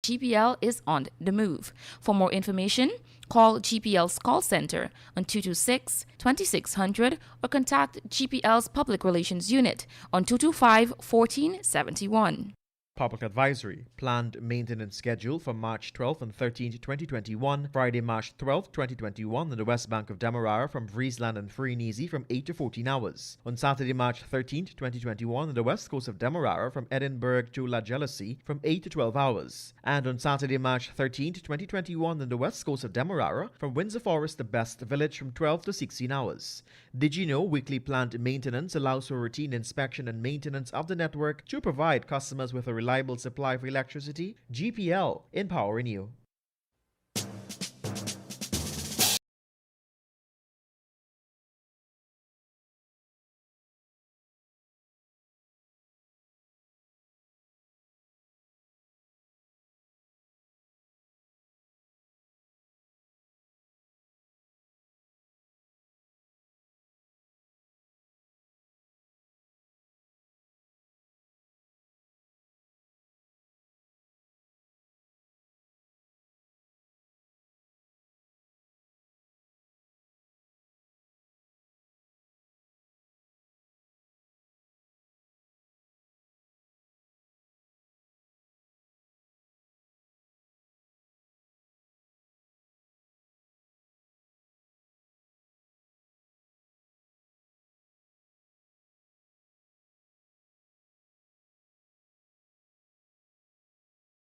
GPL is on the move. For more information, call GPL's call center on 226-2600 or contact GPL's Public Relations Unit on 225-1471. Public advisory. Planned maintenance schedule for March 12th and 13th, 2021. Friday, March 12th, 2021 on the west bank of Demerara from Friesland and Free and Easy from 8 to 14 hours. On Saturday, March 13th, 2021 on the west coast of Demerara from Edinburgh to La Jealousy from 8 to 12 hours. And on Saturday, March 13th, 2021 on the west coast of Demerara from Windsor Forest to Best Village from 12 to 16 hours. Did you know weekly planned maintenance allows for routine inspection and maintenance of the network to provide customers with a reliable supply of electricity? GPL, empowering you.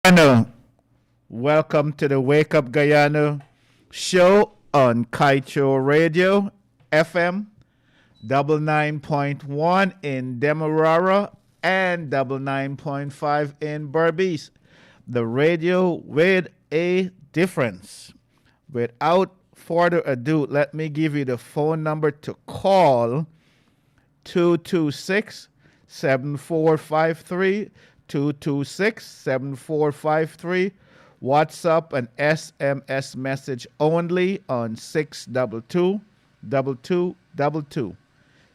Guyana. Welcome to the Wake Up Guyana show on Kaieteur Radio, FM 99.1 in Demerara and 99.5 in Berbice. The radio with a difference. Without further ado, let me give you the phone number to call: 226-7453, 226-7453. WhatsApp and SMS message only on 622-2222.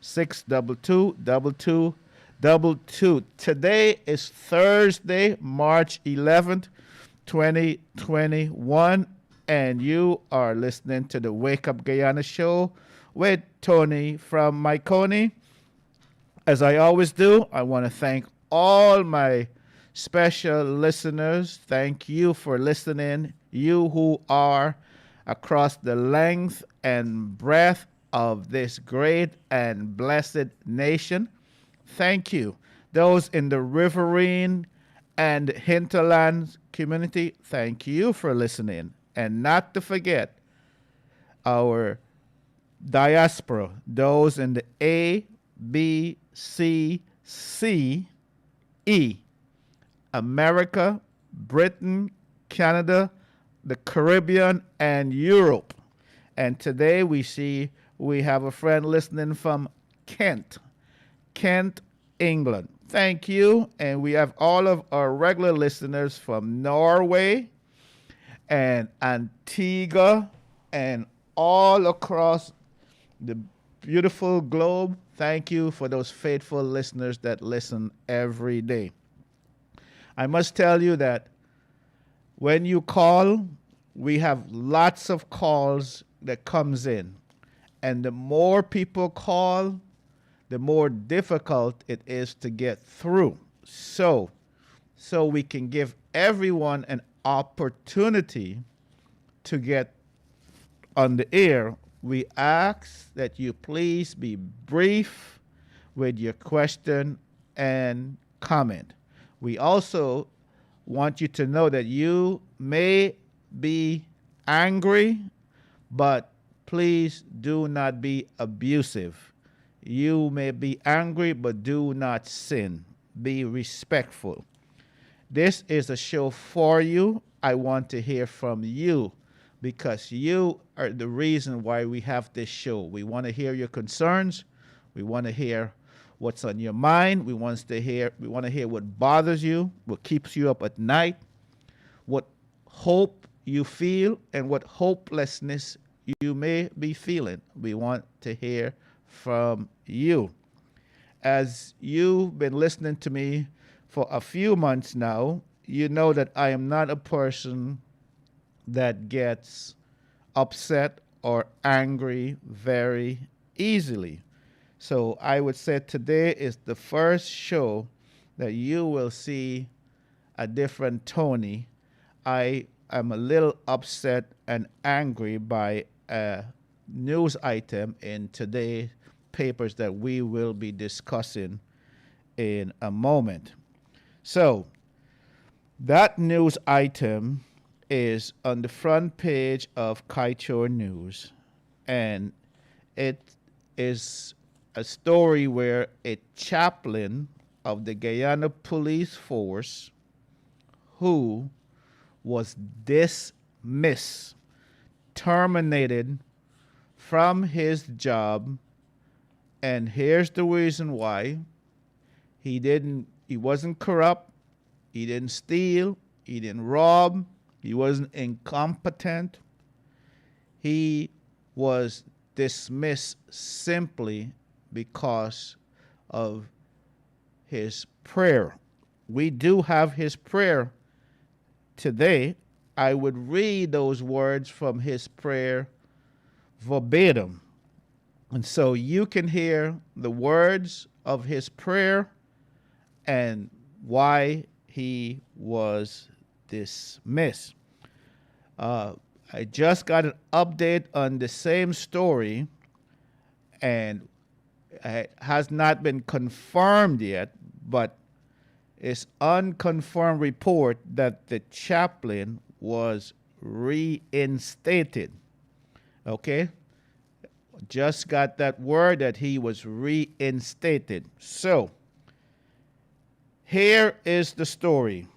622-2222. Today is Thursday, March 11th, 2021, and you are listening to the Wake Up Guyana show with Tony from Machinoy. As I always do, I want to thank all my special listeners. Thank you for listening. You who are across the length and breadth of this great and blessed nation. Thank you. Those in the riverine and hinterland community, thank you for listening. And not to forget our diaspora, those in the A, B, C, C, E, America, Britain, Canada, the Caribbean, and Europe. And today we have a friend listening from Kent, England. Thank you. And we have all of our regular listeners from Norway and Antigua and all across the beautiful globe. Thank you for those faithful listeners that listen every day. I must tell you that when you call, we have lots of calls that comes in. And the more people call, the more difficult it is to get through. So we can give everyone an opportunity to get on the air, we ask that you please be brief with your question and comment. We also want you to know that you may be angry, but please do not be abusive. You may be angry, but do not sin. Be respectful. This is a show for you. I want to hear from you because you are the reason why we have this show. We want to hear your concerns. We want to hear what's on your mind. We want to hear what bothers you, what keeps you up at night, what hope you feel, and what hopelessness you may be feeling. We want to hear from you. As you've been listening to me for a few months now, you know that I am not a person that gets upset or angry very easily. So I would say today is the first show that you will see a different Tony. I am a little upset and angry by a news item in today's papers that we will be discussing in a moment. So that news item is on the front page of Kaieteur News, and it is a story where a chaplain of the Guyana police force who was dismissed, terminated from his job, and here's the reason why. He wasn't corrupt, he didn't steal, he didn't rob, he wasn't incompetent. He was dismissed simply because of his prayer. We do have his prayer today. I would read those words from his prayer verbatim. And so you can hear the words of his prayer and why he was dismissed. I just got an update on the same story, and it has not been confirmed yet, but it's unconfirmed report that the chaplain was reinstated. Okay? Just got that word that he was reinstated. So, here is the story.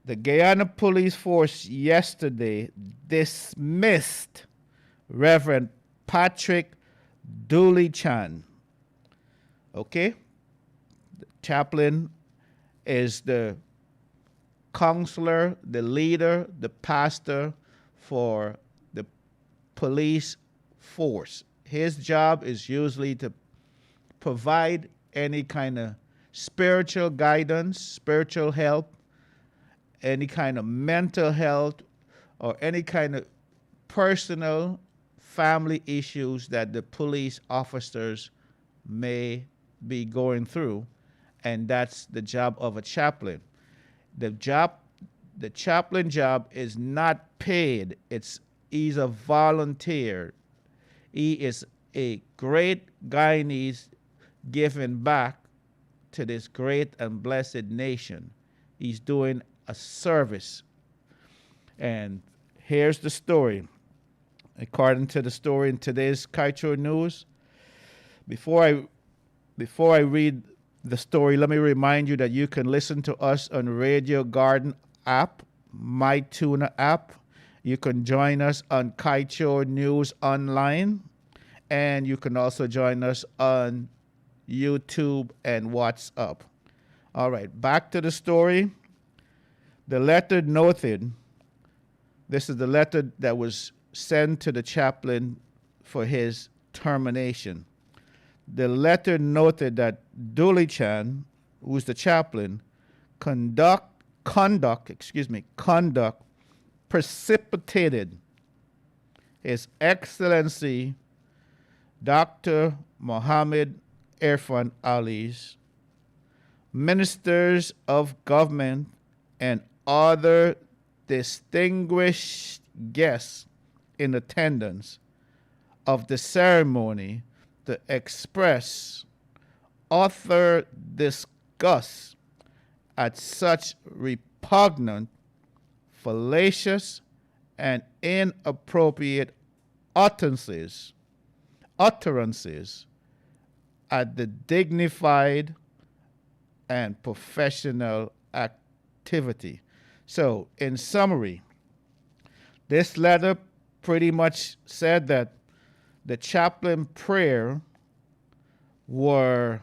The Guyana police force yesterday dismissed Reverend Patrick Dooley Chan. Okay? The chaplain is the counselor, the leader, the pastor for the police force. His job is usually to provide any kind of spiritual guidance, spiritual help, any kind of mental health, or any kind of personal family issues that the police officers may be going through, and that's the job of a chaplain. The chaplain job is not paid. He's a volunteer. He is a great Guyanese giving back to this great and blessed nation. He's doing a service. And here's the story. According to the story in today's Kaieteur News, before I read the story, let me remind you that you can listen to us on Radio Garden app, MyTuner app. You can join us on Kaieteur News Online, and you can also join us on YouTube and WhatsApp. All right, back to the story. The letter noted, this is the letter that was sent to the chaplain for his termination. The letter noted that Dooley Chan, who's the chaplain, conduct precipitated His Excellency Dr. Mohammed Irfan Ali's ministers of government and other distinguished guests in attendance of the ceremony to express utter disgust at such repugnant, fallacious, and inappropriate utterances at the dignified and professional activity. So, in summary, this letter pretty much said that the chaplain prayer were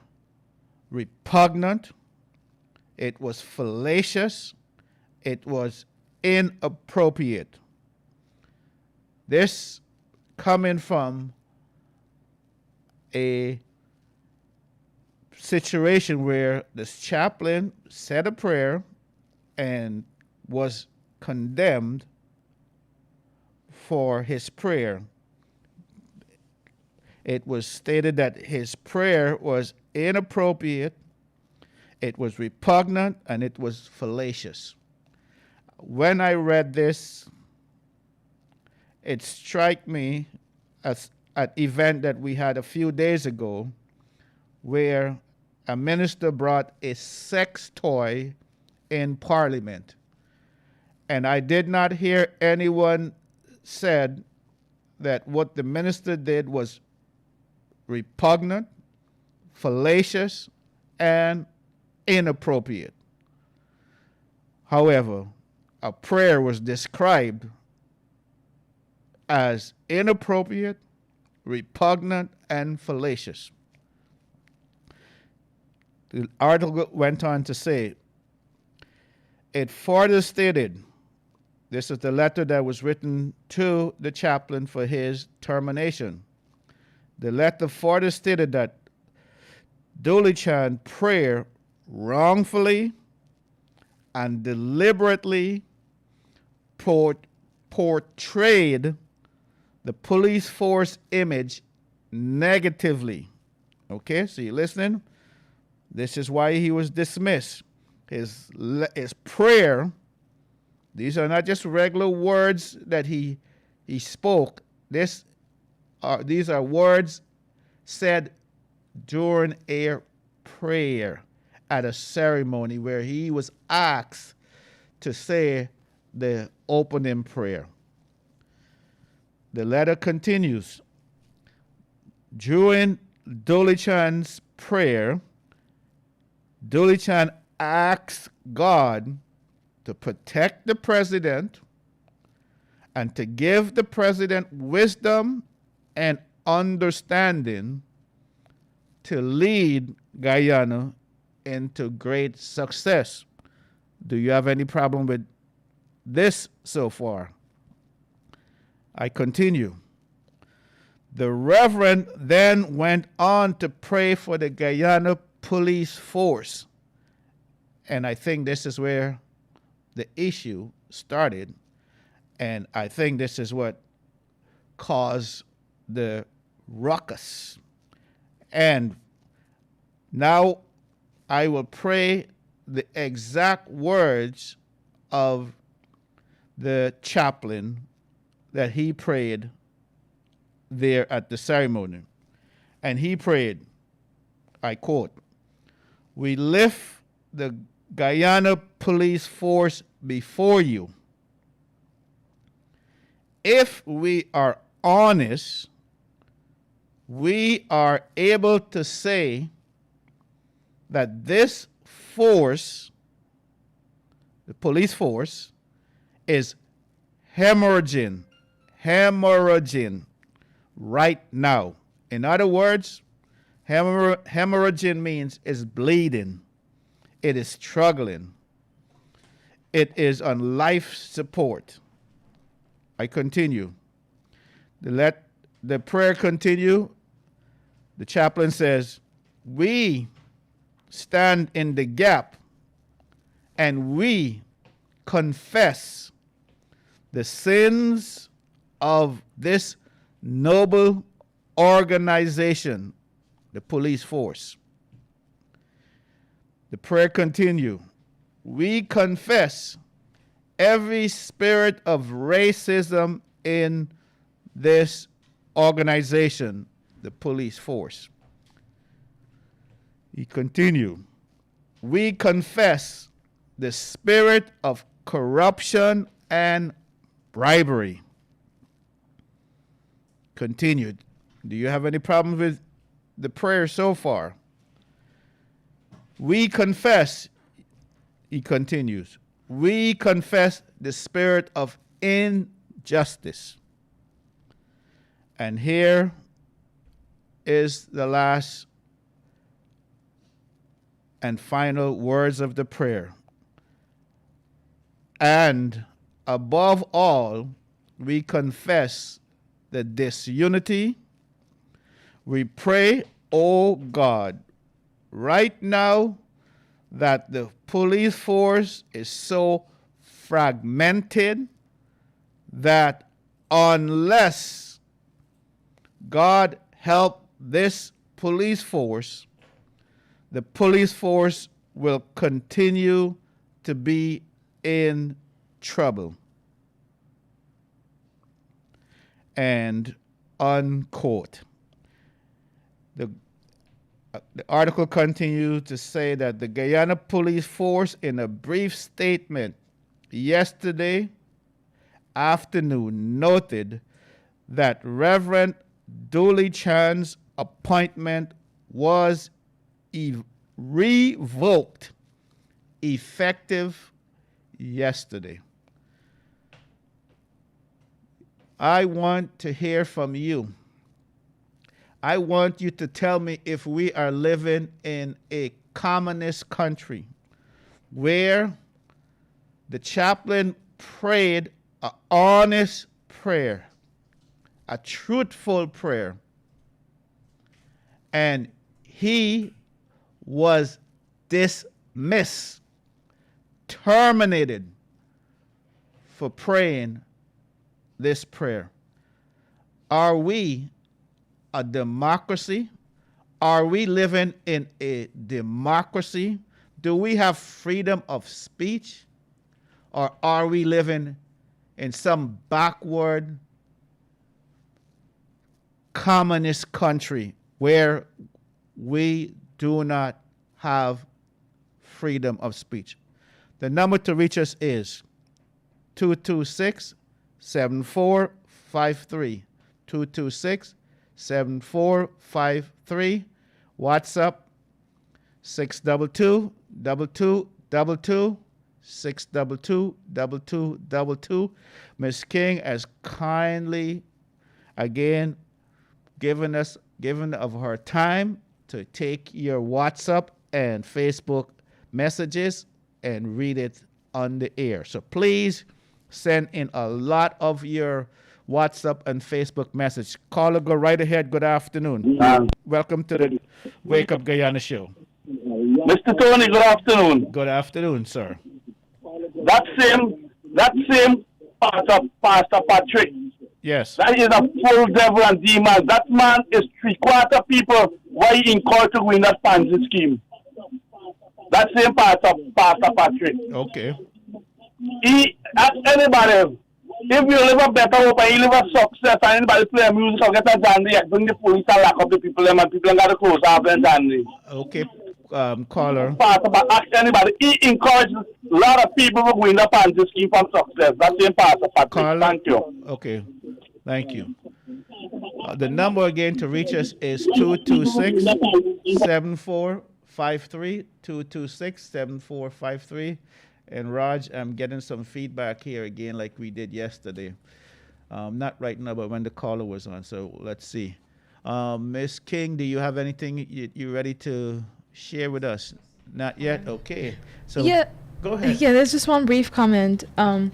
repugnant, it was fallacious, it was inappropriate. This coming from a situation where this chaplain said a prayer and was condemned for his prayer. It was stated that his prayer was inappropriate, it was repugnant, and it was fallacious. When I read this, it struck me as an event that we had a few days ago where a minister brought a sex toy in Parliament. And I did not hear anyone said that what the minister did was repugnant, fallacious, and inappropriate. However, a prayer was described as inappropriate, repugnant, and fallacious. The article went on to say, it further stated, this is the letter that was written to the chaplain for his termination. The letter further stated that Dolichan prayer wrongfully and deliberately portrayed the police force image negatively. Okay, so you listening? This is why he was dismissed. His prayer, these are not just regular words that he spoke. These are words said during a prayer at a ceremony where he was asked to say the opening prayer. The letter continues. During Dolichan's prayer, Dolichan asked God to protect the president and to give the president wisdom and understanding to lead Guyana into great success. Do you have any problem with this so far? I continue. The Reverend then went on to pray for the Guyana police force. And I think this is where the issue started. And I think this is what caused the ruckus. And now I will pray the exact words of the chaplain that he prayed there at the ceremony. And he prayed, I quote, "We lift the Guyana police force before you. If we are honest, we are able to say that this force, the police force, is hemorrhaging right now. In other words, hemorrhaging means is bleeding. It is struggling. It is on life support." I continue. Let the prayer continue. The chaplain says, "We stand in the gap and we confess the sins of this noble organization, the police force." The prayer continue. "We confess every spirit of racism in this organization, the police force." He continue. "We confess the spirit of corruption and bribery." Continued. Do you have any problem with the prayer so far? "We confess," he continues, "we confess the spirit of injustice." And here is the last and final words of the prayer. "And above all, we confess the disunity. We pray, O God, right now, that the police force is so fragmented that unless God help this police force, the police force will continue to be in trouble. And unquote. The article continues to say that the Guyana police force, in a brief statement yesterday afternoon, noted that Reverend Dooley Chan's appointment was revoked effective yesterday. I want to hear from you. I want you to tell me if we are living in a communist country where the chaplain prayed an honest prayer, a truthful prayer, and he was dismissed, terminated for praying this prayer. Are we a democracy? Are we living in a democracy? Do we have freedom of speech? Or are we living in some backward communist country where we do not have freedom of speech? The number to reach us is 226-7453. 226-7453. WhatsApp 622-2222. 622-2222. Ms. King has kindly again given of her time to take your WhatsApp and Facebook messages and read it on the air. So please send in a lot of your WhatsApp and Facebook message. Caller, go right ahead. Good afternoon. Welcome to the Wake Up Guyana show. Mr. Tony, good afternoon. Good afternoon, sir. That same Pastor Patrick, Yes. that is a full devil and demon. That man is 3/4 people why he in court to win that Ponzi scheme. That same Pastor Patrick. Okay. He ask anybody, if you live a better hope and you live a success and anybody play music or get a dandy, bring the police and lock up the people and people got to close up and dandy. Okay, caller. Pastor, ask anybody. He encourages a lot of people to win the Ponzi scheme from success. That's the Pastor Patrick. Caller. Thank you. Okay, thank you. The number again to reach us is 226-7453. 226-7453. And Raj, I'm getting some feedback here again like we did yesterday. Not right now, but when the caller was on. So let's see. Ms. King, do you have anything you ready to share with us? Not yet? Okay. So Yeah. go ahead. Yeah, there's just one brief comment. A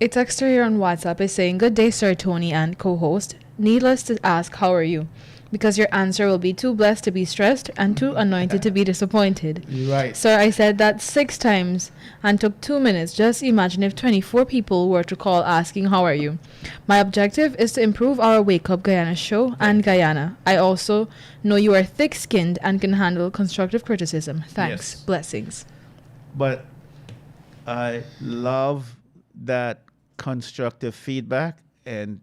texter here on WhatsApp is saying, "Good day, Sir Tony and co-host. Needless to ask, how are you? Because your answer will be too blessed to be stressed and too anointed to be disappointed." Right. Sir, I said that 6 times and took 2 minutes. Just imagine if 24 people were to call asking, "How are you?" My objective is to improve our Wake Up Guyana show and Guyana. I also know you are thick-skinned and can handle constructive criticism. Thanks. Yes. Blessings. But I love that constructive feedback. And,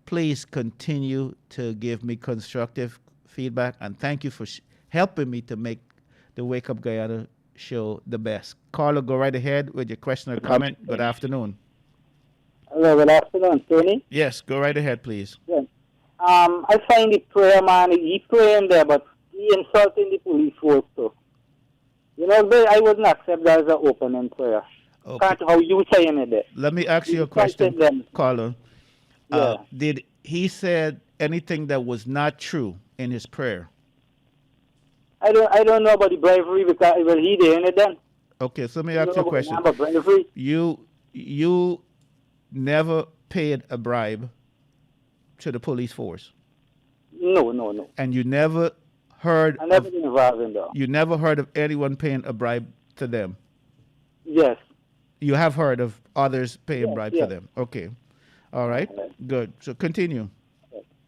please continue to give me constructive feedback. And thank you for helping me to make the Wake Up Guyana show the best. Carlo, go right ahead with your question or comment. Good afternoon. Hello, good afternoon, Tony. Yes, go right ahead, please. Yeah. I find the prayer man, he praying there, but he insulting the police force too. I wouldn't accept that as an opening prayer. Okay. Can't how you saying it there. Let me ask you a He question, insulted them. Carlo. Yeah. Did he said anything that was not true in his prayer? I don't know about the bravery because he doing it then. Okay, so let me ask you a question. About bravery. You never paid a bribe to the police force, No. and you never heard I never of, been involved in that. you never heard of anyone paying a bribe to them? Yes. You have heard of others paying bribe to yes. them. Okay. All right. Good. So continue.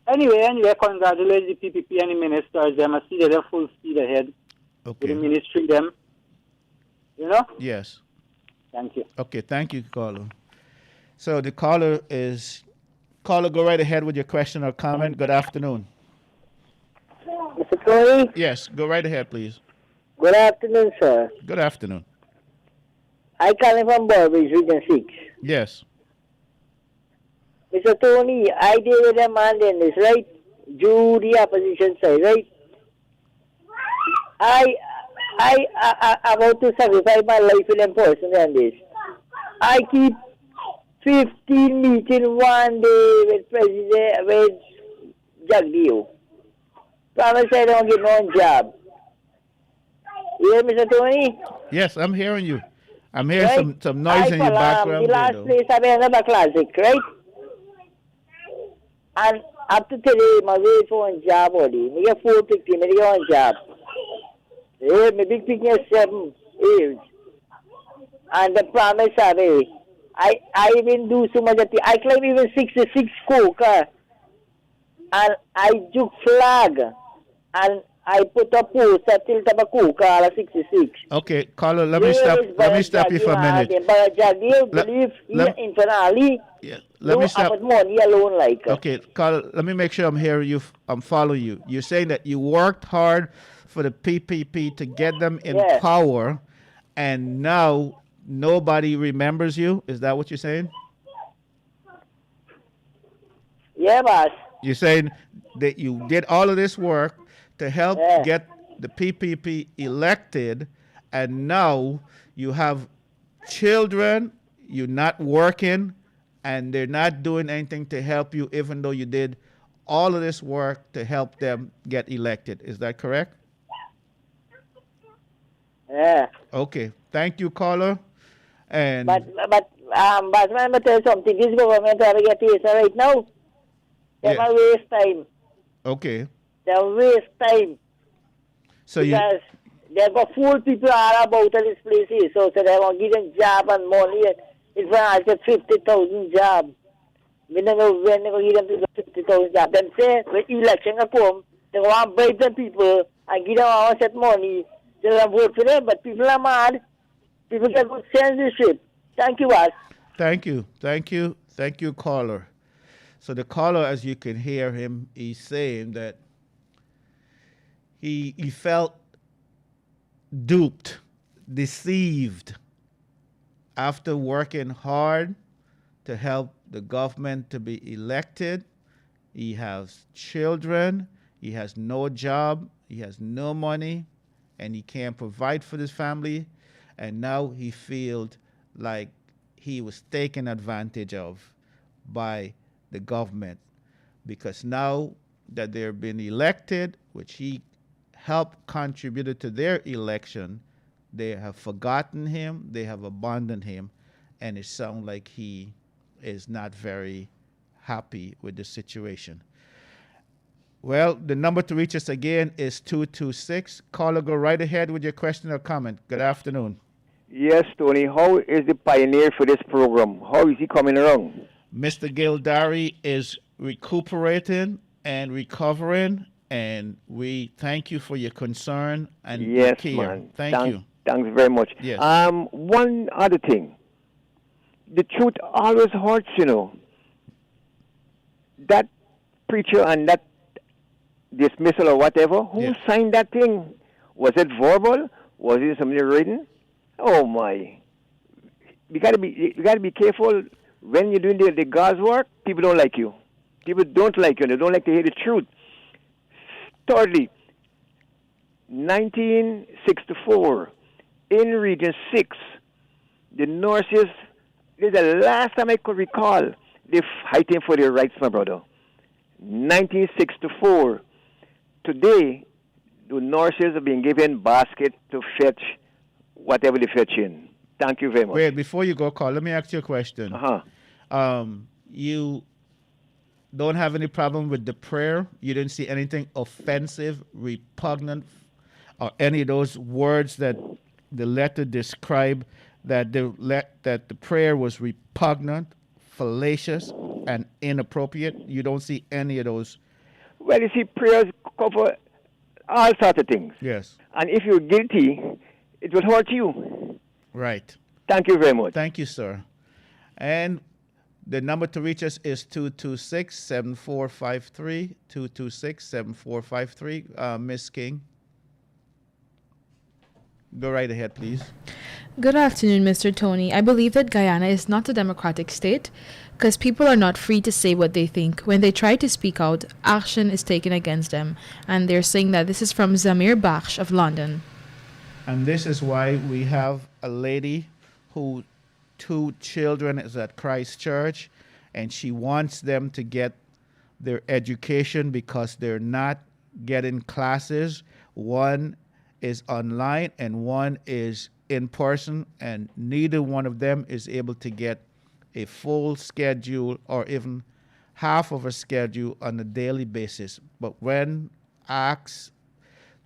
Anyway, congratulate the PPP and the ministers. Them. I see that they're full speed ahead with the Okay. ministry. Them. You know. Yes. Thank you. Okay. Thank you, caller. So the caller, go right ahead with your question or comment. Good afternoon. Mr. Tony. Yes. Go right ahead, please. Good afternoon, sir. Good afternoon. I calling from Burbage, Region 6. Yes. Mr. Tony, I deal with a man in this, right? Due the opposition side, right? I about to sacrifice my life in them person on this. I keep 15 meetings one day with President, with Jagdeo. Promise I don't get no job. You hear, Mr. Tony? Yes, I'm hearing you. I'm hearing Right? some noise in your background. The last there, though. place I been another classic, right? And up to today, my wait for a job already. I get 450, I get one job. Yeah, my big picking 7 years. And the promise of it, I even do so much that I claim even 66 coke. And I took flag. And I put a poster till tobacco car 66. Okay, caller, let me stop you for a minute. But Jagdeo believe internally. Yeah, let me stop. Money alone, like. Okay, caller, let me make sure I'm hearing you. I'm following you. You're saying that you worked hard for the PPP to get them in power, and now nobody remembers you. Is that what you're saying? Yeah, boss. You're saying that you did all of this work to help get the PPP elected, and now you have children, you're not working, and they're not doing anything to help you, even though you did all of this work to help them get elected. Is that correct? Yeah. Okay. Thank you, caller. And But let me tell you something. This government trying to get this right now. They're gonna waste time. okay. They'll waste time. So because they've got fool people all about this place here. So they're gonna give them job and money. It's gonna get 50,000 jobs. We don't know when they're gonna give them 50,000 jobs. Then say when election come, they want to bribe them people and give them all that money. They're gonna vote for them, but people are mad. People get good censorship. Thank you, boss. Thank you. Thank you. Thank you, caller. So the caller, as you can hear him, he's saying that he felt duped, deceived after working hard to help the government to be elected. He has children, he has no job, he has no money, and he can't provide for his family. And now he feels like he was taken advantage of by the government, because now that they're being elected, which he helped contributed to their election, they have forgotten him, they have abandoned him, and it sounds like he is not very happy with the situation. Well, the number to reach us again is 226. Caller, go right ahead with your question or comment. Good afternoon. Yes, Tony. How is the pioneer for this program? How is he coming along? Mr. Gildari is recuperating and recovering, and we thank you for your concern and yes, care. Man. Thank you. Thanks very much. Yes. One other thing. The truth always hurts, you know. That preacher and that dismissal or whatever, who signed that thing? Was it verbal? Was it something written? Oh my! You gotta be careful when you're doing the God's work. People don't like you. People don't like you. They don't like to hear the truth. Thirdly, 1964 in Region 6, the nurses. This is the last time I could recall they fighting for their rights, my brother. 1964. Today, the nurses are being given basket to fetch whatever they fetch in. Thank you very much. Wait, before you go, Carl, let me ask you a question. Uh-huh. You don't have any problem with the prayer. You didn't see anything offensive, repugnant, or any of those words that the letter described that that the prayer was repugnant, fallacious, and inappropriate. You don't see any of those. Well, you see, prayers cover all sorts of things. Yes. And if you're guilty, it will hurt you. Right. Thank you very much. Thank you, sir. And the number to reach us is 226-7453, 226-7453. Miss King, go right ahead, please. Good afternoon, Mr. Tony. I believe that Guyana is not a democratic state because people are not free to say what they think. When they try to speak out, action is taken against them. And they're saying that this is from Zamir Bakhsh of London. And this is why we have a lady who 2 children is at Christ Church, and she wants them to get their education because they're not getting classes. One is online and one is in person, and neither one of them is able to get a full schedule or even half of a schedule on a daily basis. But when asked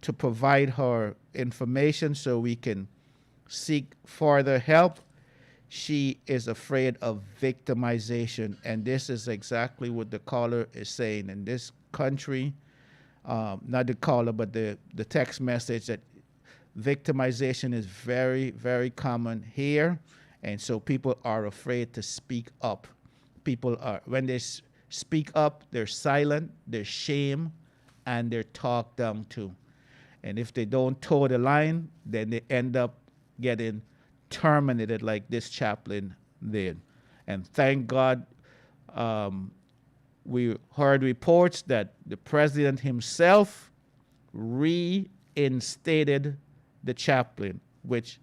to provide her information so we can seek further help, she is afraid of victimization. And this is exactly what the caller is saying. In this country, not the caller, but the text message, that victimization is very, very common here. And so people are afraid to speak up. People are, when they speak up, they're silent, they're shamed, and they're talked down to. And if they don't toe the line, then they end up getting terminated like this chaplain did. And thank God we heard reports that the president himself reinstated the chaplain, which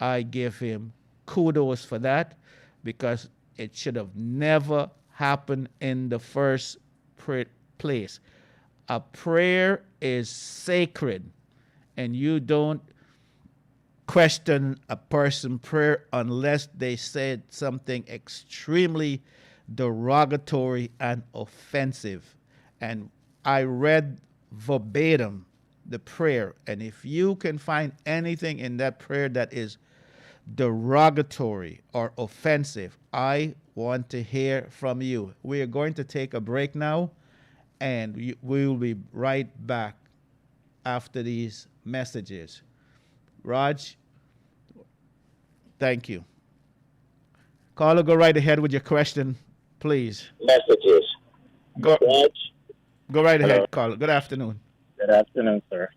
I give him kudos for that, because it should have never happened in the first place. A prayer is sacred, and you don't question a person's prayer unless they said something extremely derogatory and offensive. And I read verbatim the prayer, and if you can find anything in that prayer that is derogatory or offensive, I want to hear from you. We are going to take a break now, and we will be right back after these messages. Raj, thank you. Caller, go right ahead with your question, please. Messages. Go right Hello. ahead, caller. Good afternoon. Good afternoon, sir.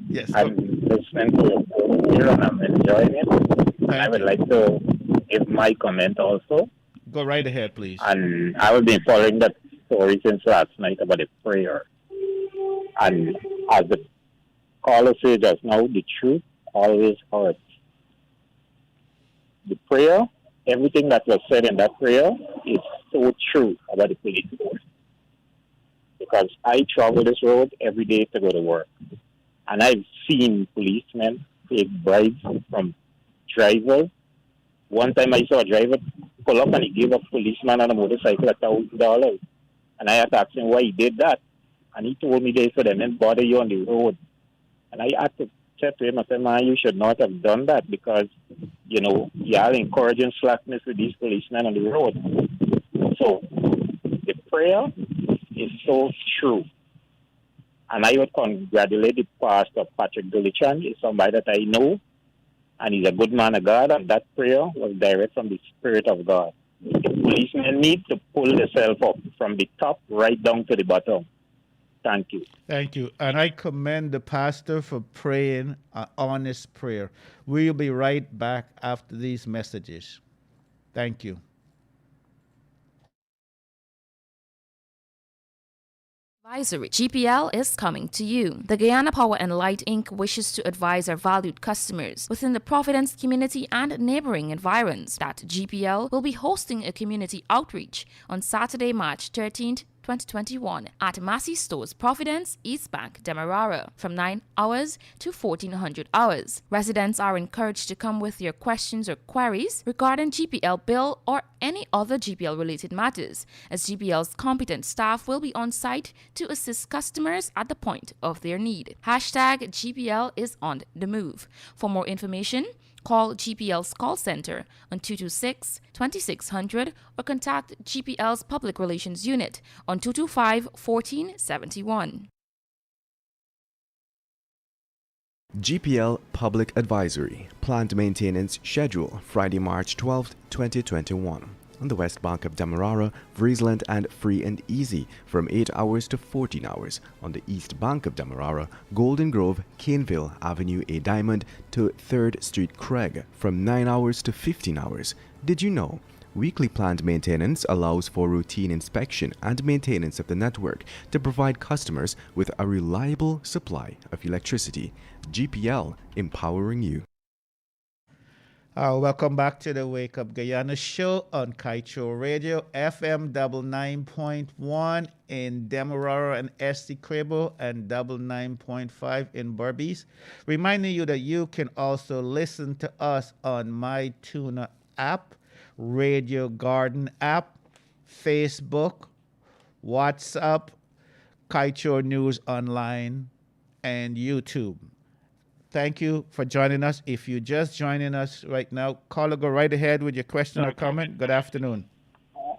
Yes. I'm listening to your program here and I'm enjoying it. And I would like to give my comment also. Go right ahead, please. And I have been following that story since last night about the prayer. And as the caller said just now, the truth always hurts. The prayer, everything that was said in that prayer is so true about the police force. Because I travel this road every day to go to work. And I've seen policemen take bribes from drivers. One time I saw a driver pull up and he gave a policeman on a motorcycle $1,000. And I had to ask him why he did that. And he told me they said, "I didn't bother you on the road." And I had to say to him, I said, "Man, you should not have done that because, you know, you are encouraging slackness with these policemen on the road." So the prayer is so true. And I would congratulate the pastor, Patrick Dulichan. He's somebody that I know, and he's a good man of God, and that prayer was direct from the Spirit of God. The policemen need to pull themselves up from the top right down to the bottom. Thank you. Thank you. And I commend the pastor for praying an honest prayer. We'll be right back after these messages. Thank you. Advisory. GPL is coming to you. The Guyana Power and Light Inc. wishes to advise our valued customers within the Providence community and neighboring environs that GPL will be hosting a community outreach on Saturday, March 13th, 2021 at Massey Stores, Providence, East Bank, Demerara from 9 hours to 1400 hours. Residents are encouraged to come with your questions or queries regarding GPL bill or any other GPL related matters, as GPL's competent staff will be on site to assist customers at the point of their need. Hashtag GPL is on the move. For more information, call GPL's call center on 226-2600 or contact GPL's Public Relations Unit on 225-1471. GPL Public Advisory. Planned maintenance schedule Friday, March 12, 2021. On the west bank of Demerara, Friesland and Free and Easy from 8 hours to 14 hours. On the east bank of Demerara, Golden Grove, Caneville Avenue A Diamond to 3rd Street Craig from 9 hours to 15 hours. Did you know? Weekly planned maintenance allows for routine inspection and maintenance of the network to provide customers with a reliable supply of electricity. GPL, empowering you. Welcome back to the Wake Up Guyana show on Kaieteur Radio, FM 99.1 in Demerara and Essequibo and 99.5 in Berbice. Reminding you that you can also listen to us on MyTuner app, Radio Garden app, Facebook, WhatsApp, Kaieteur News Online, and YouTube. Thank you for joining us. If you're just joining us right now, caller, go right ahead with your question or comment. Good afternoon.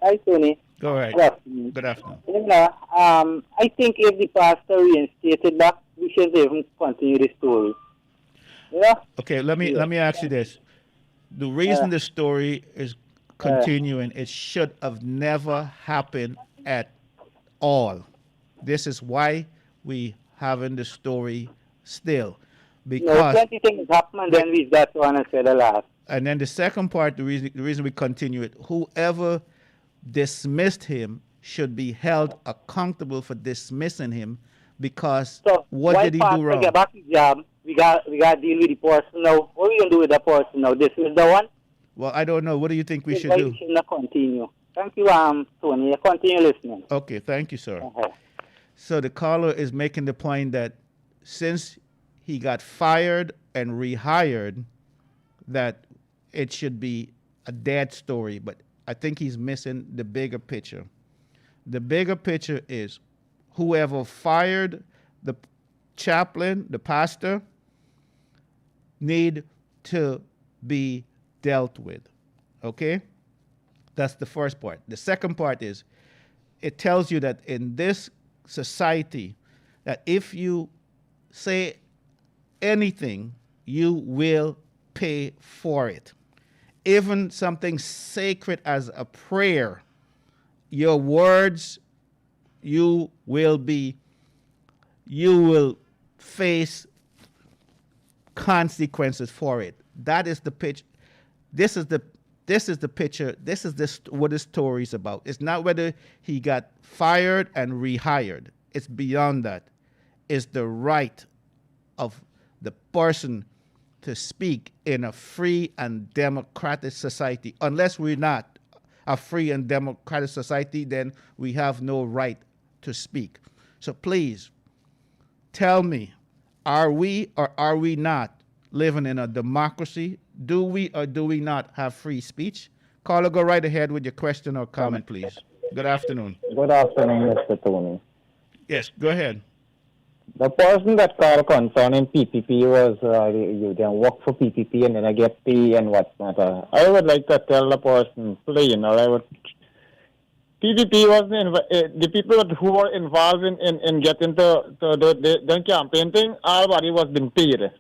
Hi, Tony. Go ahead. Good afternoon. Good afternoon. I think if the pastor reinstated back, we should even continue the story. Yeah? Okay, let me ask you this. The reason the story is continuing, it should have never happened at all. This is why we having the story still. Because 20 things happen and then we got one and say the last. And then the second part, the reason we continue it, whoever dismissed him should be held accountable for dismissing him, because So what did he do wrong? Get back to the job, we got to deal with the person now. What are we going to do with the person now? This is the one? Well, I don't know. What do you think we should Why do? we should not continue. Thank you, Tony. Continue listening. Okay, thank you, sir. Uh-huh. So the caller is making the point that since he got fired and rehired, that it should be a dead story. But I think he's missing the bigger picture. The bigger picture is whoever fired the chaplain, the pastor, need to be dealt with. Okay? That's the first part. The second part is it tells you that in this society, that if you say anything, you will pay for it. Even something sacred as a prayer, your words, you will face consequences for it. That is the pitch. This is the picture. This is what the story is about. It's not whether he got fired and rehired. It's beyond that. It's the right of the person to speak in a free and democratic society. Unless we're not a free and democratic society, then we have no right to speak. So please, tell me, are we or are we not living in a democracy? Do we or do we not have free speech? Caller, go right ahead with your question or comment, please. Good afternoon. Good afternoon, Mr. Tony. Yes, go ahead. The person that called concerning PPP was you then work for PPP and then I get pay and whatnot. I would like to tell the person plain, PPP was the people who were involved in getting the campaign thing. Everybody was being paid.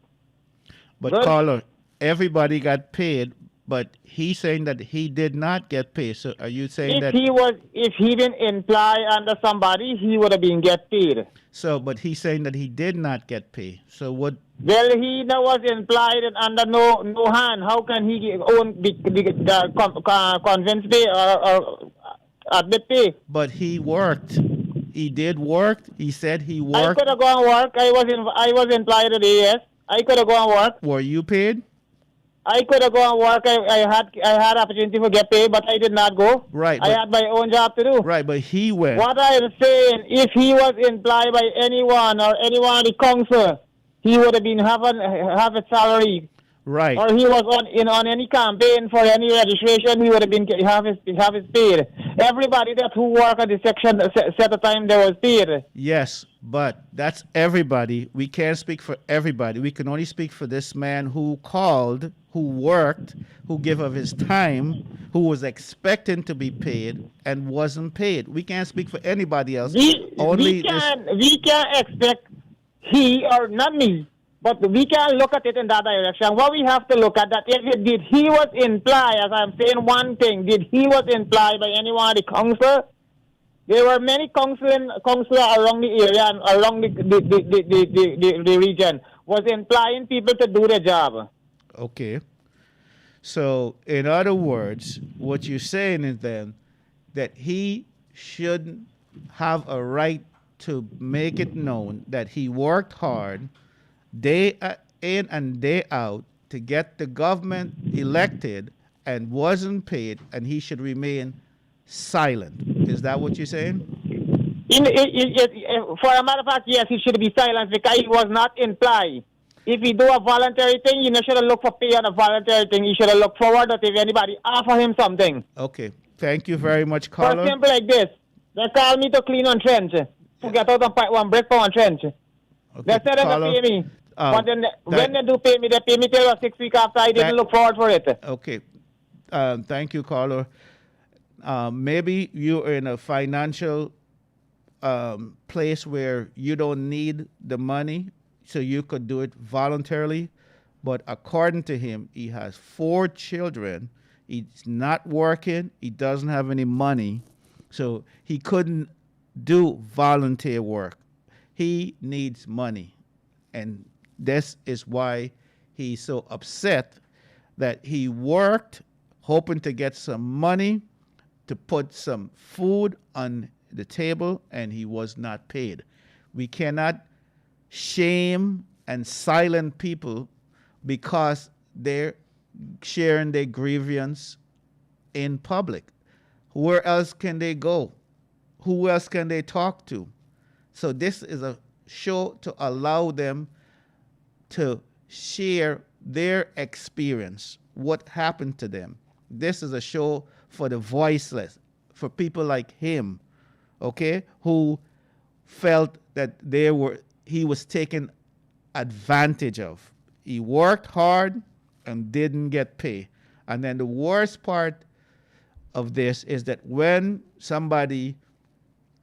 But Good. caller, everybody got paid, but he's saying that he did not get paid. So are you saying that if he didn't imply under somebody, he would have been get paid. so? But he's saying that he did not get paid. So what? Well, he now was implied and under no hand. How can he own convince me or at the pay? But he worked. He did work. He said he I worked. could have gone work. I was implied today. Yes, I could have gone work. Were you paid? I could have gone and work. I had opportunity to get paid, but I did not go. Right. I had my own job to do. Right, but he went. What I am saying, if he was employed by anyone or anyone on the council, he would have been have a salary. Right. Or he was on any campaign for any registration, he would have been have his paid. Everybody that who work at the section set a time they was paid. Yes, but that's everybody. We can't speak for everybody. We can only speak for this man who called, who worked, who gave of his time, who was expecting to be paid and wasn't paid. We can't speak for anybody else. We can't expect he or not me. But we can look at it in that direction. What we have to look at that did he was implied, as I'm saying one thing, did he was implied by anyone at the council? There were many councillors around the area and around the region was implying people to do the job. Okay. So, in other words, what you're saying is then that he shouldn't have a right to make it known that he worked hard day in and day out to get the government elected and wasn't paid, and he should remain silent. Is that what you're saying? For a matter of fact, yes, he should be silent because he was not implied. If he do a voluntary thing, you should have looked for pay on a voluntary thing. He should have looked forward that if anybody offer him something. Okay. Thank you very much, caller. For example, like this, they call me to clean one trench. To get out and pipe one brick for one trench. Okay, they said they pay me. But then when they do pay me, they pay me till 6 weeks after I didn't look forward for it. Okay. Thank you, caller. Maybe you're in a financial place where you don't need the money, so you could do it voluntarily. But according to him, he has 4 children. He's not working. He doesn't have any money. So he couldn't do volunteer work. He needs money. And this is why he's so upset that he worked hoping to get some money to put some food on the table, and he was not paid. We cannot shame and silence people because they're sharing their grievance in public. Where else can they go? Who else can they talk to? So this is a show to allow them to share their experience, what happened to them. This is a show for the voiceless, for people like him, okay, who felt that he was taken advantage of. He worked hard and didn't get paid. And then the worst part of this is that when somebody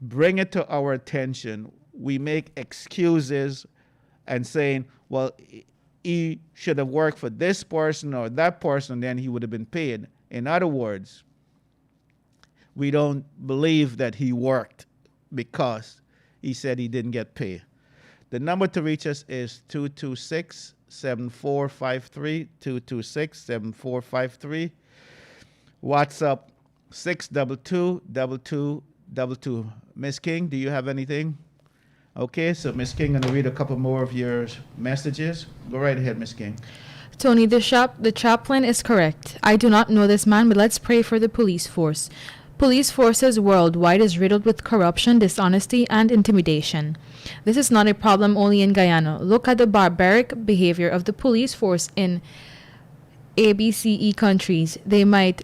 bring it to our attention, we make excuses and saying, well, he should have worked for this person or that person, then he would have been paid. In other words, we don't believe that he worked because he said he didn't get paid. The number to reach us is 226-7453, 226-7453. WhatsApp 622-2222. Miss King, do you have anything? Okay, so Miss King, I'm going to read a couple more of your messages. Go right ahead, Miss King. Tony, the chaplain is correct. I do not know this man, but let's pray for the police force. Police forces worldwide is riddled with corruption, dishonesty, and intimidation. This is not a problem only in Guyana. Look at the barbaric behavior of the police force in ABCE countries. They might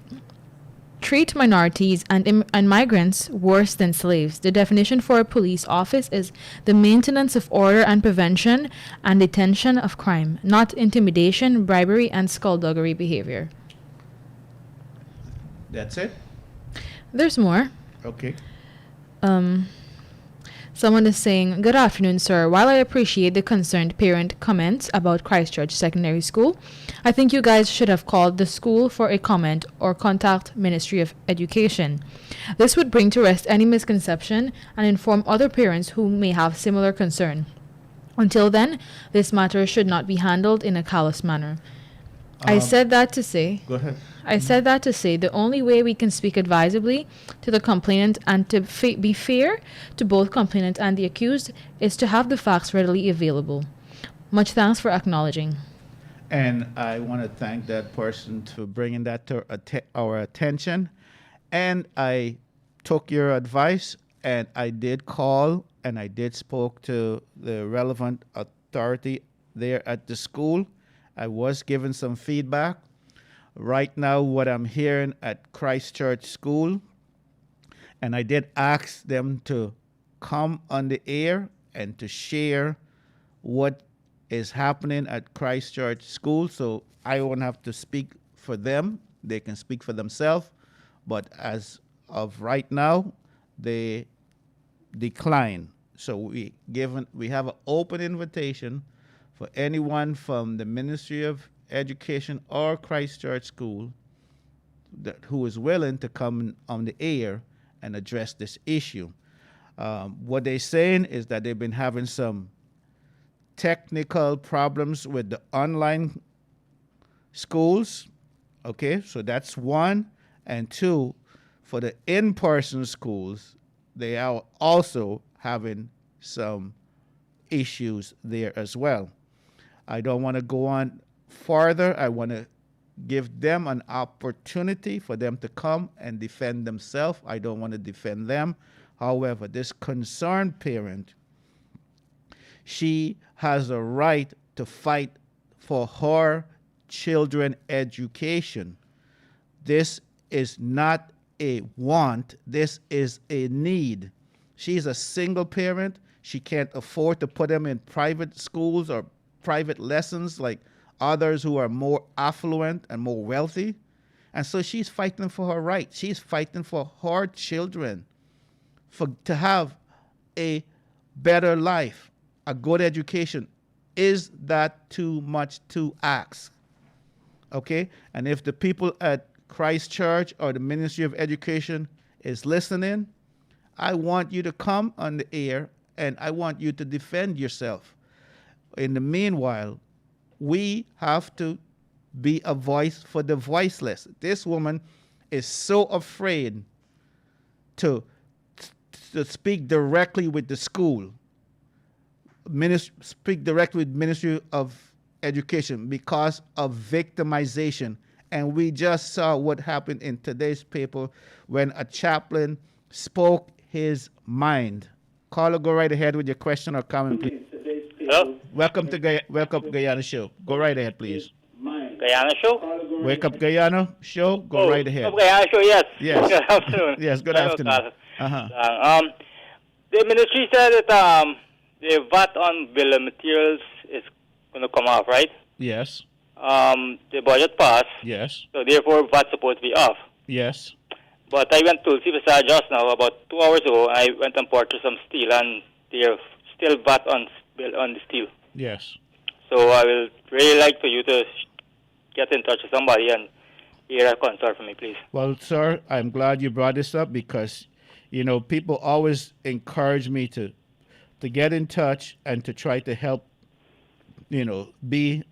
treat minorities and migrants worse than slaves. The definition for a police office is the maintenance of order and prevention and detention of crime, not intimidation, bribery, and skullduggery behavior. That's it? There's more. Okay. Someone is saying, good afternoon, sir. While I appreciate the concerned parent comments about Christchurch Secondary School, I think you guys should have called the school for a comment or contact Ministry of Education. This would bring to rest any misconception and inform other parents who may have similar concern. Until then, this matter should not be handled in a callous manner. I said that to say... Go ahead. I said that to say the only way we can speak advisably to the complainant and to be fair to both complainant and the accused is to have the facts readily available. Much thanks for acknowledging. And I want to thank that person for bringing that to our attention. And I took your advice, and I did call, and I did spoke to the relevant authority there at the school. I was given some feedback. Right now, what I'm hearing at Christchurch School, and I did ask them to come on the air and to share what is happening at Christchurch School. So I won't have to speak for them. They can speak for themselves. But as of right now, they decline. So we have an open invitation for anyone from the Ministry of Education or Christchurch School who is willing to come on the air and address this issue. What they're saying is that they've been having some technical problems with the online schools. Okay, so that's one. And two, for the in-person schools, they are also having some issues there as well. I don't want to go on further. I want to give them an opportunity for them to come and defend themselves. I don't want to defend them. However, this concerned parent, she has a right to fight for her children's education. This is not a want. This is a need. She's a single parent. She can't afford to put them in private schools or private lessons like others who are more affluent and more wealthy. And so she's fighting for her right. She's fighting for her children to have a better life, a good education. Is that too much to ask? Okay? And if the people at Christchurch or the Ministry of Education is listening, I want you to come on the air and I want you to defend yourself. In the meanwhile, we have to be a voice for the voiceless. This woman is so afraid to speak directly with the school, speak directly with Ministry of Education because of victimization. And we just saw what happened in today's paper when a chaplain spoke his mind. Caller, go right ahead with your question or comment, please. Hello? Welcome to Guyana Show. Go right ahead, please. Guyana Show? Wake Up Guyana Show. Go right ahead. Guyana Show, yes. Yes. Good afternoon. Yes, good Hello, afternoon. Carl. The ministry said that the VAT on bill of materials is going to come off, right? Yes. The budget passed. Yes. So therefore, VAT's supposed to be off. Yes. But I went to Bazaar just now, about 2 hours ago. I went and purchased some steel, and there's still VAT on the steel. Yes. So I will really like for you to get in touch with somebody and hear a concern from me, please. Well, sir, I'm glad you brought this up because, you know, people always encourage me to get in touch and to try to help, you know, be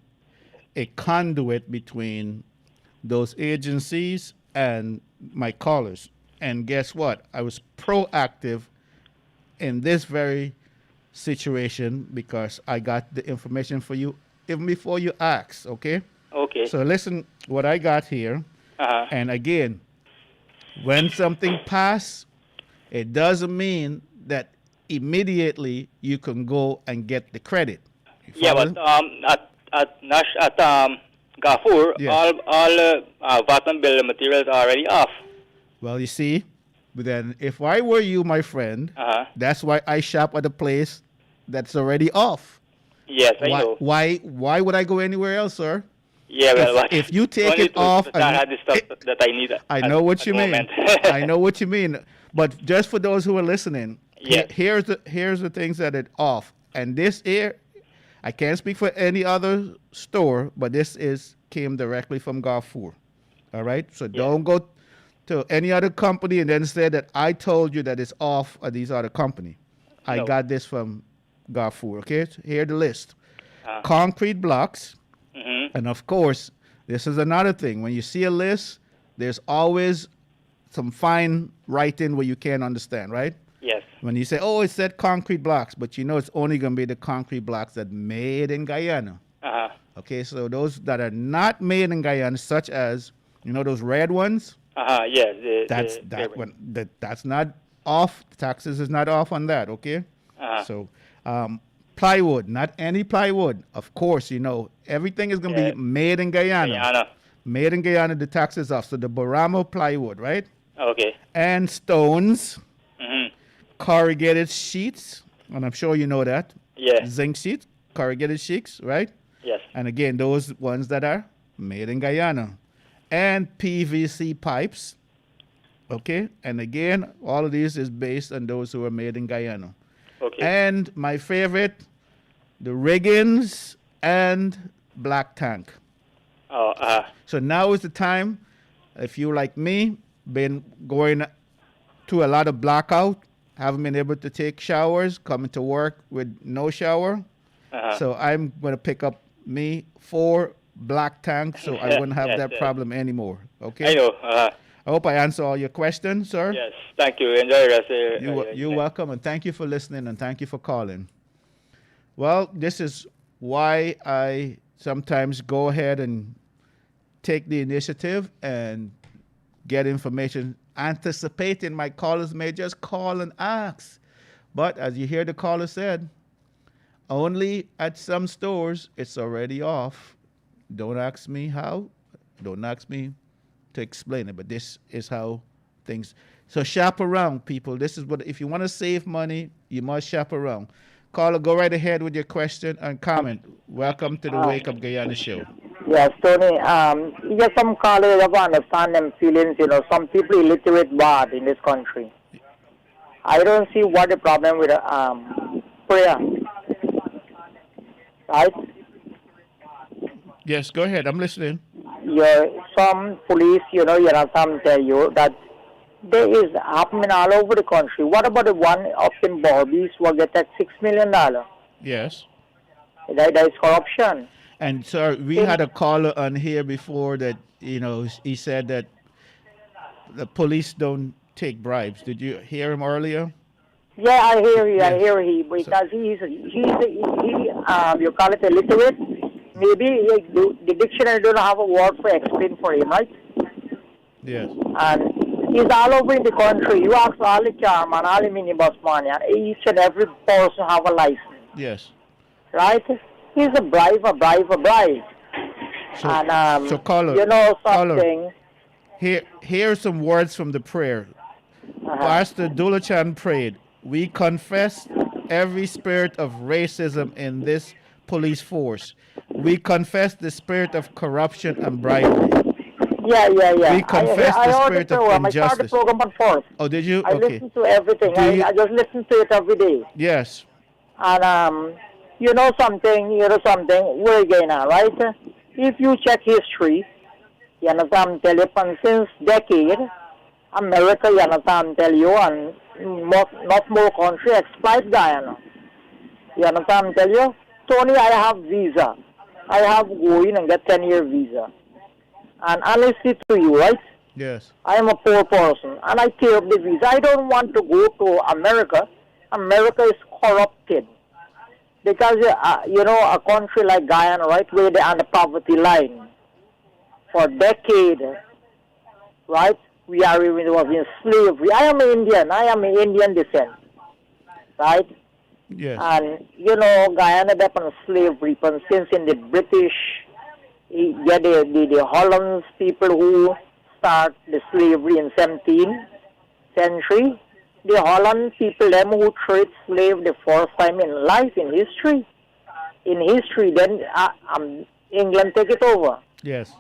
a conduit between those agencies and my callers. And guess what? I was proactive in this very situation because I got the information for you even before you asked, okay? Okay. So listen what I got here. And again, when something passes, it doesn't mean that immediately you can go and get the credit. Yeah, but at Gafoor, Yeah. all VAT and bill of materials are already off. Well, you see, but then if I were you, my friend, that's why I shop at a place that's already off. Yes, I why, know. Why would I go anywhere else, sir? Yeah, well, if you take only it off, I had the stuff that I need. I know what at you the mean. moment. I know what you mean. But just for those who are listening, Yes. here's the things that are off. And this here, I can't speak for any other store, but this came directly from Gafoor. All right, so don't go to any other company and then say that I told you that it's off of these other company. I No. got this from Gafoor. Okay, so here the list: concrete blocks, and of course, this is another thing. When you see a list, there's always some fine writing where you can't understand, right? Yes. When you say, oh, it said concrete blocks, but you know it's only going to be the concrete blocks that made in Guyana. Okay, so those that are not made in Guyana, such as, you know, those red ones, Yes. that's not off. The taxes is not off on that. Okay. So, plywood, not any plywood. Of course, you know everything is gonna be made in Guyana. Made in Guyana, the taxes off. So the Boramo plywood, right? Okay. And stones, Mm-hmm. corrugated sheets, and I'm sure you know that. Yeah. Zinc sheets, corrugated sheets, right? Yes. And again, those ones that are made in Guyana. And PVC pipes. Okay? And again, all of these is based on those who are made in Guyana. Okay. And my favorite, the riggings and black tank. So now is the time, if you like me, been going to a lot of blackout, haven't been able to take showers, coming to work with no shower. So I'm going to pick up me 4 black tanks so I wouldn't have that problem anymore. Okay? I know. I hope I answer all your questions, sir. Yes. Thank you. Enjoy the rest of You're welcome, and thank you for listening, and thank you for calling. Well, this is why I sometimes go ahead and take the initiative and get information, anticipating my callers may just call and ask. But as you hear the caller said, only at some stores it's already off. Don't ask me how. Don't ask me to explain it, but this is how things. So shop around, people. This is what, if you want to save money, you must shop around. Caller, go right ahead with your question and comment. Welcome to the Wake Up Guyana show. Yes, Tony. Yes, some callers have understand them feelings. You know, some people illiterate bad in this country. I don't see what the problem with prayer. Right? Yes, go ahead. I'm listening. Some police, you know, some tell you that there is happening all over the country. What about the one up in Barbies who get that $6 million? Yes. That is corruption. And sir, we had a caller on here before that, you know, he said that the police don't take bribes. Did you hear him earlier? Yeah, I hear you. Yes. I hear he because he's you call it illiterate. Maybe the dictionary don't have a word for explain for him, right? Yes. And he's all over in the country. You ask all the chairman, all the minibus man, and each and every person have a license. Yes. Right? He's a bribe. So, And so caller, you know something. Here are some words from the prayer. Pastor Dulachan prayed, "We confess every spirit of racism in this police force. We confess the spirit of corruption and bribery." Yeah. We confess the spirit of injustice. I started the program on first. Oh, did you? I Okay. listen to everything. I just listen to it every day. Yes. And you know something, we're Guyana, right? If you check history, you understand, tell you, since decade, America, you understand, tell you, and not more country exploit Guyana. You understand, tell you? Tony, I have visa. I have go in and get 10-year visa. And honestly to you, right? Yes. I am a poor person, and I take up the visa. I don't want to go to America. America is corrupted. Because, you know, a country like Guyana, right, where they're on the poverty line for decades, right? We was in slavery. I am Indian descent, right? Yes. And, you know, Guyana been on slavery since in the British, the Hollands people who start the slavery in 17th century. The Holland people, them who trade slave the first time in life, in history. Then England take it over. Yes.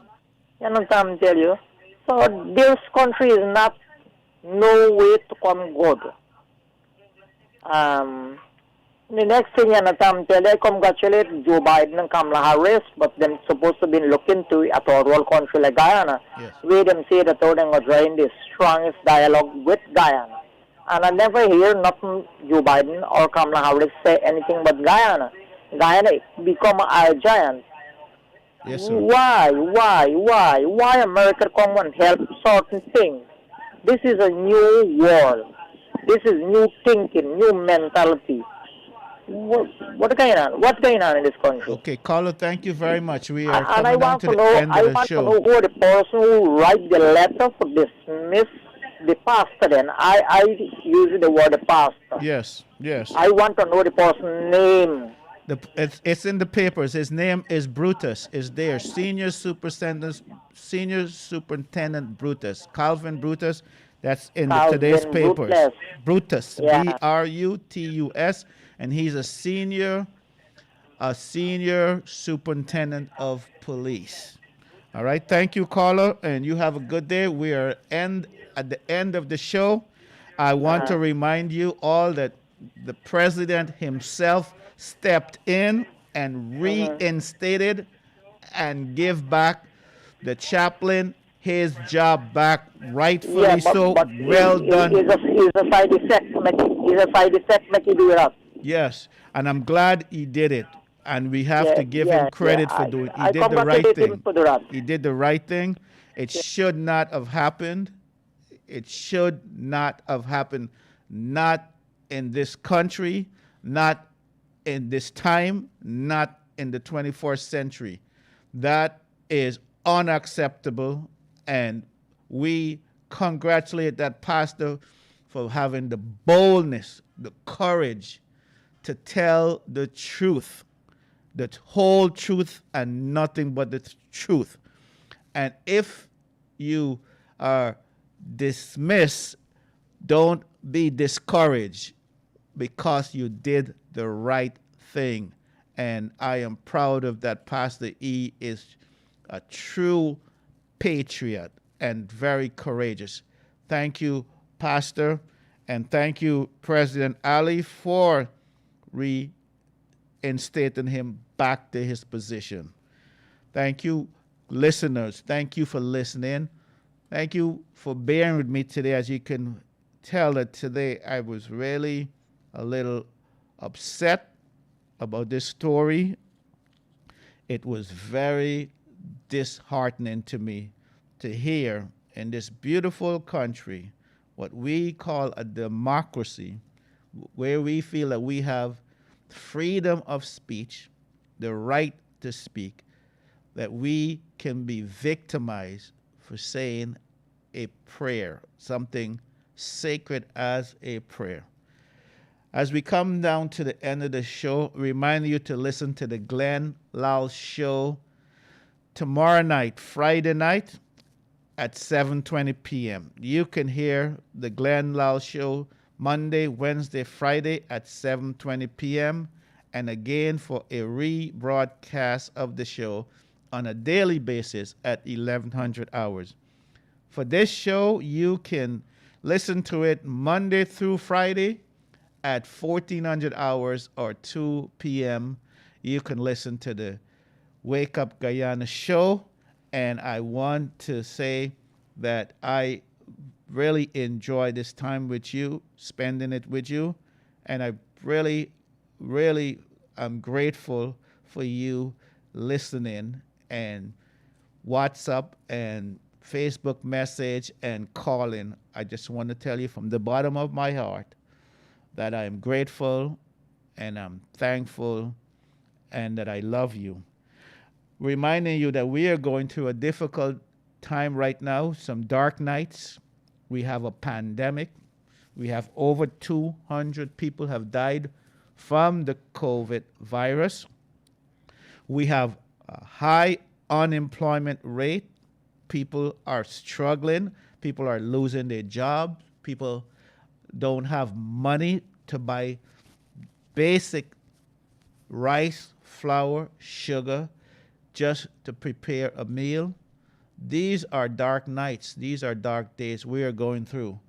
You know what I'm telling you? So this country is not no way to come good. The next thing, you know, I'm telling you, I congratulate Joe Biden and Kamala Harris, but them supposed to be looking to at our whole country like Guyana. Yes. Where them say that they're going to join the strongest dialogue with Guyana. And I never hear nothing Joe Biden or Kamala Harris say anything but Guyana. Guyana become a giant. Yes, sir. Why America come and help certain things? This is a new world. This is new thinking, new mentality. What's going on? What's going on in this country? Okay, caller, thank you very much. We are And I coming down want to to the know. end I of the want to show. know who the person who write the letter for dismiss the pastor. Then I use the word the pastor. Yes, yes. I want to know the person's name. It's in the papers. His name is Brutus. Is there? Senior Superintendent Brutus. Calvin Brutus. That's in today's Calvin papers. Brutus. Brutus. Yeah. Brutus. And he's a senior superintendent of police. All right. Thank you, caller, and you have a good day. We are at the end of the show. I want to remind you all that the president himself stepped in and reinstated and give back the chaplain his job back, rightfully so. Well done. He's a side effect. He's a side effect. Make you do it up. Yes, and I'm glad he did it. And we have to give him credit for doing it. He did the right congratulate thing. him for that. He did the right thing. It should not have happened. It should not have happened. Not in this country, not in this time, not in the 21st century. That is unacceptable. And we congratulate that pastor for having the boldness, the courage to tell the truth, the whole truth and nothing but the truth. And if you are dismissed, don't be discouraged because you did the right thing. And I am proud of that. Pastor E is a true patriot and very courageous. Thank you, Pastor, and thank you, President Ali, for reinstating him back to his position. Thank you, listeners. Thank you for listening. Thank you for bearing with me today. As you can tell that today I was really a little upset about this story. It was very disheartening to me to hear in this beautiful country what we call a democracy, where we feel that we have freedom of speech, the right to speak, that we can be victimized for saying a prayer, something sacred as a prayer. As we come down to the end of the show, remind you to listen to the Glenn Lowell Show tomorrow night, Friday night at 7:20 p.m. You can hear the Glenn Lowell Show Monday, Wednesday, Friday at 7:20 p.m. and again for a rebroadcast of the show on a daily basis at 1100 hours. For this show, you can listen to it Monday through Friday at 1400 hours or 2 p.m. You can listen to the Wake Up Guyana show. And I want to say that I really enjoy this time with you, spending it with you. And I really, really am grateful for you listening and WhatsApp and Facebook message and calling. I just want to tell you from the bottom of my heart that I am grateful and I'm thankful and that I love you. Reminding you that we are going through a difficult time right now, some dark nights. We have a pandemic. We have over 200 people have died from the COVID virus. We have a high unemployment rate. People are struggling. People are losing their jobs. People don't have money to buy basic rice, flour, sugar, just to prepare a meal. These are dark nights. These are dark days we are going through.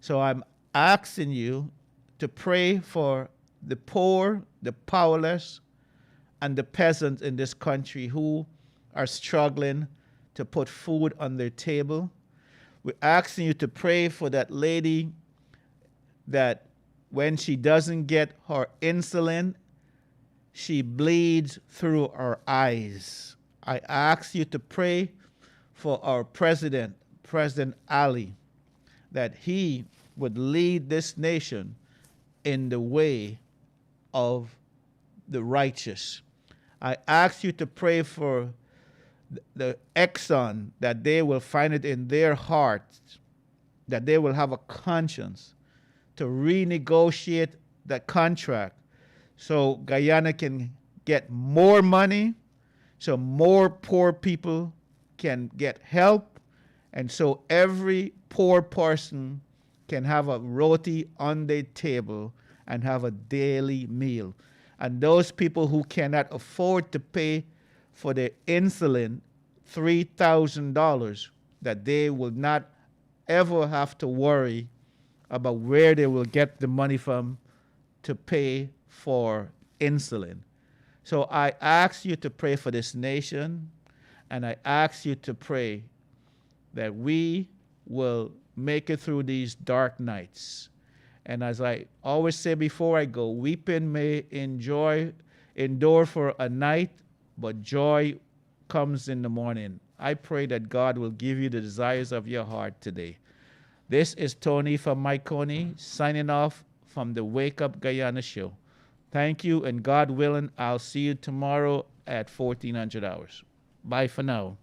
So I'm asking you to pray for the poor, the powerless, and the peasants in this country who are struggling to put food on their table. We're asking you to pray for that lady that when she doesn't get her insulin, she bleeds through her eyes. I ask you to pray for our president, President Ali, that he would lead this nation in the way of the righteous. I ask you to pray for the Exxon, that they will find it in their hearts, that they will have a conscience to renegotiate the contract so Guyana can get more money, so more poor people can get help, and so every poor person can have a roti on their table and have a daily meal. And those people who cannot afford to pay for their insulin $3,000, that they will not ever have to worry about where they will get the money from to pay for insulin. So I ask you to pray for this nation, and I ask you to pray that we will make it through these dark nights. And as I always say before I go, weeping may endure for a night, but joy comes in the morning. I pray that God will give you the desires of your heart today. This is Tony from Machinoy signing off from the Wake Up Guyana show. Thank you, and God willing, I'll see you tomorrow at 1400 hours. Bye for now.